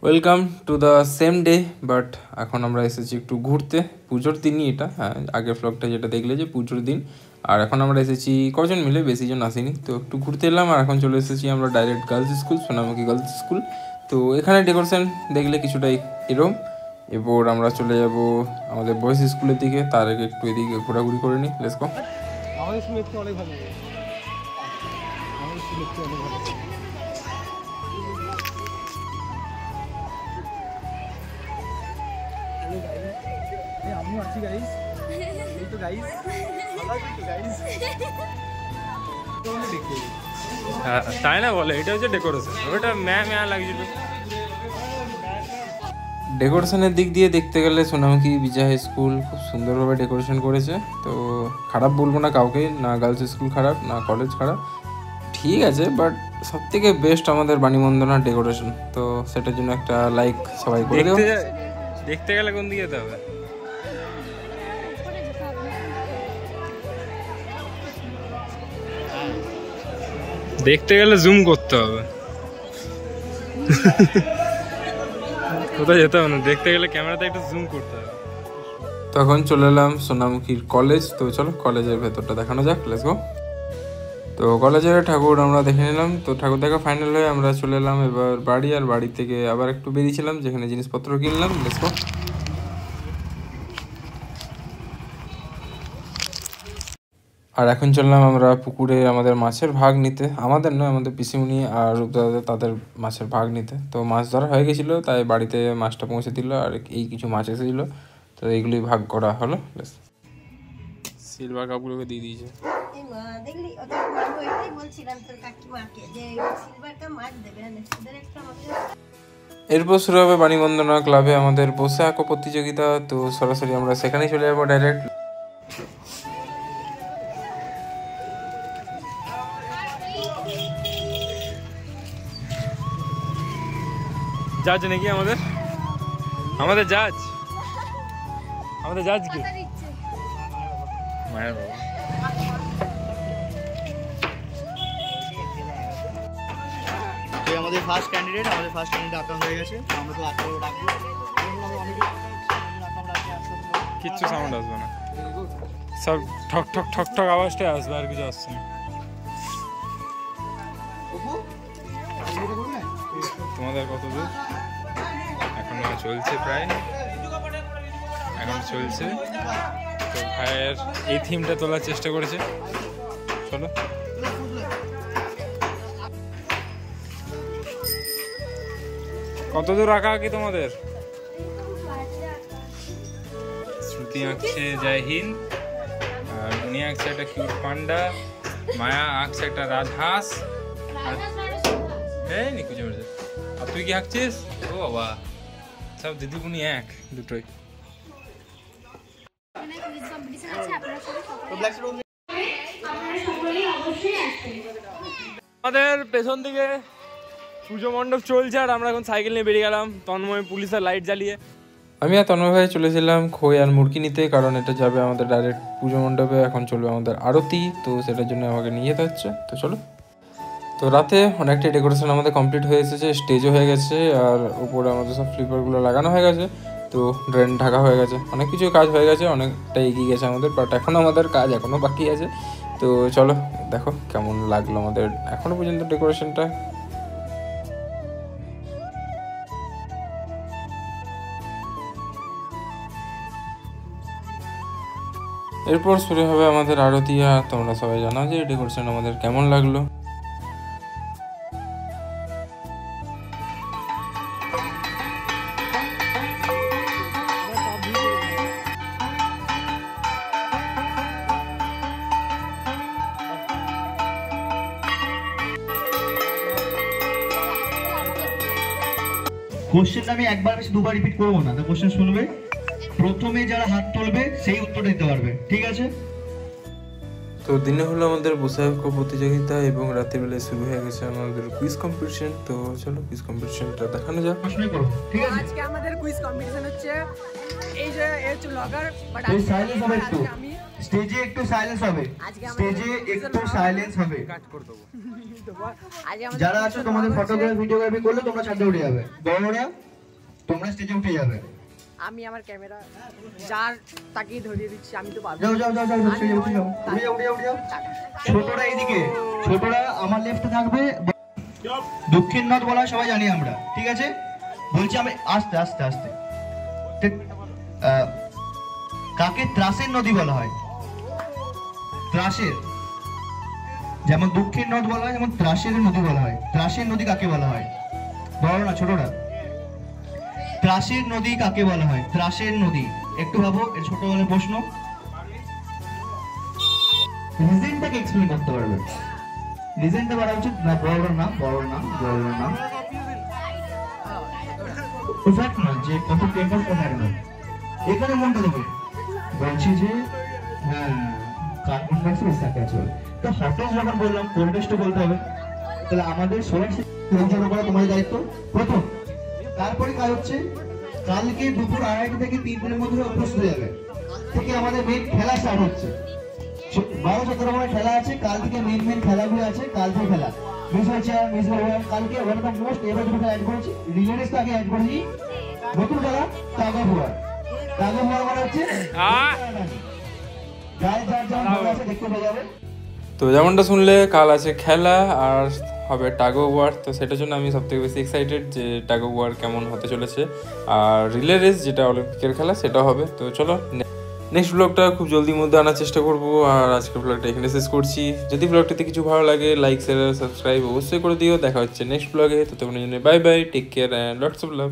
Welcome to the same day, but এখন আমরা এসেছি একটু ঘুরতে। পুজোর দিনই এটা, হ্যাঁ, আগের ব্লগটা যেটা দেখলে যে পুজোর দিন। আর এখন আমরা এসেছি কজন মিলে, বেশি জন আসিনি, তো একটু ঘুরতে এলাম। আর এখন চলে এসেছি আমরা direct girls school, Sonamukhi girls school. তো এখানে ডেকোরেশন দেখলে কিছুটা এরম। এরপর আমরা চলে যাব আমাদের বয়েজ স্কুলের দিকে, তার আগে একটু এদিকে ঘোরাঘুরি করে নিই। Let's go. আমাদের স্কুল একটু অনেক ভালো লাগে, আমাদের স্কুল একটু অনেক ভালো লাগে। আমিও আছি গাইস, এই তো গাইস, ভালো আছি তো গাইস। তাই না বলে, এটা হচ্ছে ডেকোরেশন, ওটা ম্যা লাগছিল। ডেকোরেশনের দিক দিয়ে দেখতে গেলে সোনামুখী বিজয় হাই স্কুল খুব সুন্দরভাবে ডেকোরেশন করেছে। তো খারাপ বলবো না কাউকে, না গার্লস স্কুল খারাপ না কলেজ খারাপ, ঠিক আছে। বাট সবথেকে বেস্ট আমাদের বাণীবন্দনার ডেকোরেশন, তো সেটার জন্য একটা লাইক সবাই করে দেবো। দেখতে গেলে কোন দিকে যেতে হবে? দেখতে গেলে জুম করতে হবে, কোথায় যেতে হবে না, দেখতে গেলে ক্যামেরাতে একটু জুম করতে হবে। তখন চলে এলাম সোনামুখীর কলেজ, তো চলো কলেজের ভেতরটা দেখানো যাক, লেটস গো। তো কলেজের ঠাকুর আমরা দেখে নিলাম, তো ঠাকুর দেখা ফাইনাল হয়ে আমরা চলে এলাম এবার বাড়ি। আর বাড়ি থেকে আবার একটু বেরিয়েছিলাম, যেখানে জিনিসপত্র কিনলাম, লেটস গো। আর এখন চললাম আমরা পুকুরে আমাদের মাছের ভাগ নিতে, আমাদের নয়, আমাদের পিসিমণি আর রূপদাদা তাদের মাছের ভাগ নিতে। তো মাছ ধরা হয়ে গেছিলো, তাই বাড়িতে মাছটা পৌঁছে দিল, আর এই কিছু মাছ এসেছিলো, তো এইগুলি ভাগ করা হলো। সিলভার কাপগুলোকে দিয়ে দিয়েছে। এরপর শুরু হবে বাণীবন্দনা ক্লাবে আমাদের বসে আঁকো প্রতিযোগিতা, তো সরাসরি আমরা সেখানেই চলে যাবো ডাইরেক্ট। জাজ নাকি আমাদের আমাদের জাজ কি মায়ের বাবা। আমাদের ফার্স্ট ক্যান্ডিডেট আঁকা হয়ে গেছে, আমরা তো আঁকা রাখবো, কিচ্ছু সাউন্ড আসবে না, সব ঠক ঠক ঠক ঠক আওয়াজটাই আসবে, আর কিছু আসছে না। তোমাদের কত দূর? এখন চলছে, প্রায় এখন চলছে। তো ভাইয়ের এই থিমটা তোলার চেষ্টা করেছে, চলো। কত দূর আঁকা আঁকি তোমাদের? শ্রুতি আঁকছে জয় হিন্দ, আর উনি আঁকছে একটা কিউট পান্ডা, মায়া আঁকছে একটা রাজহাঁস, এই নিকুচে মেরেছে। আর তুই কি আঁকছিস? ও বাবা, সব দিদিমণি এক দুটোই। আমাদের পেছন দিকে পুজো মণ্ডপ চলছে, আর আমরা এখন সাইকেল নিয়ে বেরিয়ে গেলাম তন্ময় পুলিশের লাইট জ্বালিয়ে। আমি আর তন্ময় ভাই চলেছিলাম খই আর মুরগি নিতে, কারণ এটা যাবে আমাদের ডাইরেক্ট পুজো মণ্ডপে। এখন চলবে আমাদের আরতি, তো সেটার জন্য আমাকে নিয়ে যেতে হচ্ছে, তো চলো। তো রাতে অনেকটাই ডেকোরেশন আমাদের কমপ্লিট হয়ে এসেছে, স্টেজও হয়ে গেছে, আর উপরে আমাদের সব ফ্লিপারগুলো লাগানো হয়ে গেছে, তো ড্রেন ঢাকা হয়ে গেছে, অনেক কিছু কাজ হয়ে গেছে, অনেকটা এগিয়ে গেছে আমাদের। বাট এখনও আমাদের কাজ এখনও বাকি আছে, তো চলো দেখো কেমন লাগলো আমাদের এখনও পর্যন্ত ডেকোরেশনটা। এরপর শুরু হবে আমাদের আরতি, আর তোমরা সবাই জানো যে ডেকোরেশন আমাদের কেমন লাগলো। কোশ্চেনটা আমি একবার বেশি দুবার রিপিট করবো না, তো কোশ্চেন শুনবে, প্রথমে যারা হাত তুলবে সেই উত্তর দিতে পারবে, ঠিক আছে? তো দিনে হলো আমাদের বসে আঁকো প্রতিযোগিতা, এবং রাতের বেলায় শুরু হয়ে গেছে আমাদের কুইজ কম্পিটিশন। তো চলো কুইজ কম্পিটিশনটা দেখানো যাক। প্রশ্নই করব, ঠিক আছে? আজকে আমাদের কুইজ কম্পিটিশন হচ্ছে, এই যে এর ব্লগার, বাট এই সাইলেন্স হবে একটু, স্টেজে একটু সাইলেন্স হবে, স্টেজে একটু সাইলেন্স হবে। কাট করে দেবো। যারা আছো তোমাদের ফটোগ্রাফি ভিডিওগ্রাফি করলে তোমরা ছাদে উঠে যাবে, বড়রা তোমরা স্টেজে উঠে যাবে। আমি আমার ক্যামেরা যার তাকেই ধরিয়ে দিচ্ছি, আমি তো পারবো যাও যাও যাও যাও স্টেজে উঠে যাও, উঠে যাও উঠে যাও উঠে যাও। ছোটরা এইদিকে, ছোটরা আমার লেফটে থাকবে। দক্ষিণ নদ বলা হয় সবাই জানি আমরা, ঠিক আছে? বলছি আমি আস্তে আস্তে আস্তে। কাকে ত্রাসের নদী বলা হয়? ত্রাসের, যেমন দক্ষিণ নদ বলা হয়, যেমন ত্রাসের নদী বলা হয়। ত্রাসের নদী কাকে বলা হয়? বলো না ছোটরা, ত্রাসের নদী কাকে বলা হয়? ত্রাসের নদী একটু ভাবো, এর ছোটবেলার প্রশ্ন। রিজনটাকে এক্সপ্লেন করতে পারবে। রিজনটা বলা উচিত না, বড় না বড় না বড় না এক্সাক্ট না, যে কত পেপার কোন না। এখানে মনটা দেবে, বলছি যে হ্যাঁ কার্বন ডাইঅক্সাইড এসে আছে। তো হটেজ যখন বললাম কোল্ড টেস্ট বলতে হবে। তাহলে আমাদের সোলার সিস্টেম করা তোমাদের দায়িত্ব প্রথম। তারপরে কাজ হচ্ছে কালকে দুপুর 2:30 থেকে 3টার মধ্যে উপস্থিত হয়ে যাবে। থেকে আমাদের মেইন খেলা স্টার্ট হচ্ছে। 12-17 বছর খেলা আছে, কাল থেকে মেইন খেলাগুলো আছে। কাল থেকে খেলা মিস হয়েছে, মিস হয়ে কালকে ওয়ান অফ দ্য মোস্ট এবার যেটা অ্যাড করেছি রিলে রেস, আগে অ্যাড করেছি নতুন খেলা tug of war. Tug of war মানে হচ্ছে গায়ে যার যার ভালো আছে দেখতে পেয়ে যাবে। তো যেমনটা শুনলে কাল আছে খেলা আর হবে টাগ অফ ওয়ার। তো সেটার জন্য আমি সবথেকে বেশি এক্সাইটেড যে টাগ অফ ওয়ার কেমন হতে চলেছে। আর রিলে রেস যেটা অলিম্পিকের খেলা সেটা হবে। তো চলো নেক্সট ব্লগটা খুব জলদির মধ্যে আনার চেষ্টা করবো। আর আজকের ব্লগটা এখানে শেষ করছি। যদি ব্লগটাতে কিছু ভালো লাগে লাইক শেয়ার সাবস্ক্রাইব অবশ্যই করে দিও। দেখা হচ্ছে নেক্সট ব্লগে। তো তখন bye bye, take care and lots of love.